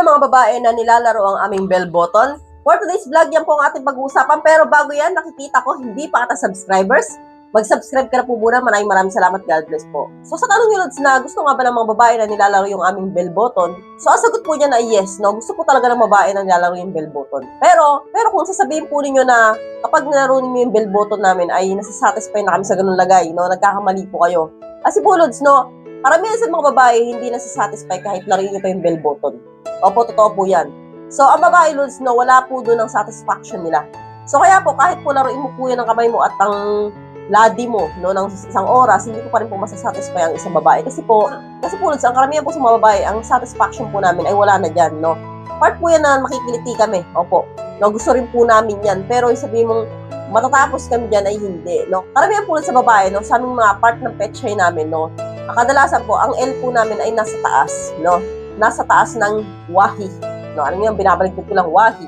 ng mga babae na nilalaro ang aming bell button? For today's vlog, yan po ang ating pag-uusapan. Pero bago yan, nakikita ko hindi pa ata subscribers. Mag-subscribe ka na po muna. Maraming salamat. God bless po. So sa tanong nyo, Lods, na gusto nga ba ng mga babae na nilalaro yung aming bell button? So ang sagot po niya na yes, no? Gusto po talaga ng babae na nilalaro yung bell button. Pero kung sasabihin po ninyo na kapag nilaro ninyo yung bell button namin ay nasa-satisfy na kami sa ganung lagay, no? Nagkakamali po kayo. Kasi po, Lods, no? Karamihan sa mga babae hindi nasa-satisfy kahit laruin nyo pa yung bell button. Opo, totoo po yan. So, ang babae, Lods, no, wala po doon ang satisfaction nila. So, kaya po, kahit po laruin mo po yan ng kamay mo at ang ladi mo, no, ng isang oras, hindi po pa rin po masasatisfy ang isang babae. Kasi po, Lods, ang karamihan po sa mga babae, ang satisfaction po namin ay wala na dyan, no. Part po yan na makikiliti kami. Opo. No, gusto rin po namin yan. Pero sabihin mong matatapos kami dyan ay hindi, no. Karamihan po sa babae, no, sa aming mga part ng petchay namin, no, kadalasan po, ang L po namin ay nasa taas, no. Nasa taas ng wahi. No, ano yung binabalik ko lang wahi.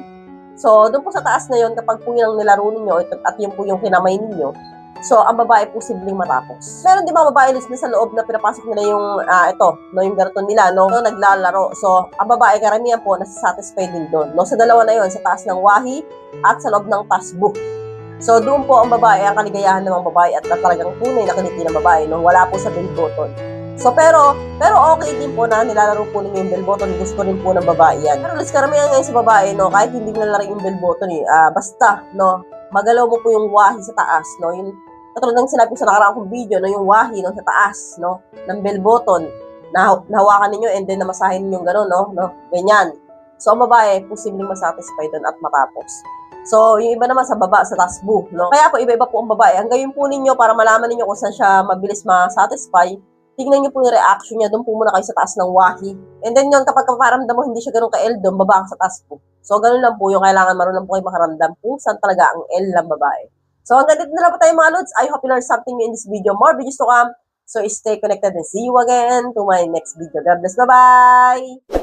So, doon po sa taas na yon kapag po yung nilaro ninyo at yun po yung kinamay ninyo, so, ang babae posibleng matapos. Meron din mga babae na sa loob na pinapasok nila yung, no, yung garaton nila, no, naglalaro. So, ang babae karamihan po nasa-satisfy din doon. No, sa dalawa na yon sa taas ng wahi at sa loob ng tasbo. So, doon po ang babae, ang kaligayahan ng mga babae at talagang tunay na kiliti ng babae, no, wala po sa bell button. So, pero okay din po na nilalaro po ninyo yung bell button. Gusto rin po ng babae yan. Pero Lods, karamihan ngayon sa babae, no, kahit hindi nilalaro yung bell button, basta, no, magalaw mo po yung wahi sa taas, no, yung katulad ng sinabi ko sa nakaraang kong video, no, yung wahi, no, sa taas, no, ng bell button, nahawakan ninyo and then namasahin ninyo yung gano'n, no, ganyan. So, ang babae, posibleng masatisfy doon at matapos. So, yung iba naman sa baba, sa tasbo, no. Kaya po, iba-iba po ang babae. Ang gawin po ninyo para malaman ninyo kung saan siya mabilis masatisfy, tingnan niyo po yung reaction niya, doon po muna kayo sa taas ng wahi. And then yun, kapag kaparamdam mo hindi siya ganun ka-L, doon baba ka sa taas po. So, ganun lang po yung kailangan marunong po kayo makaramdam po saan talaga ang L ng babae. So, hanggang dito na lang po tayo mga Lods. I hope you learned something new in this video. More videos to come. So, stay connected and see you again to my next video. God bless. Bye-bye!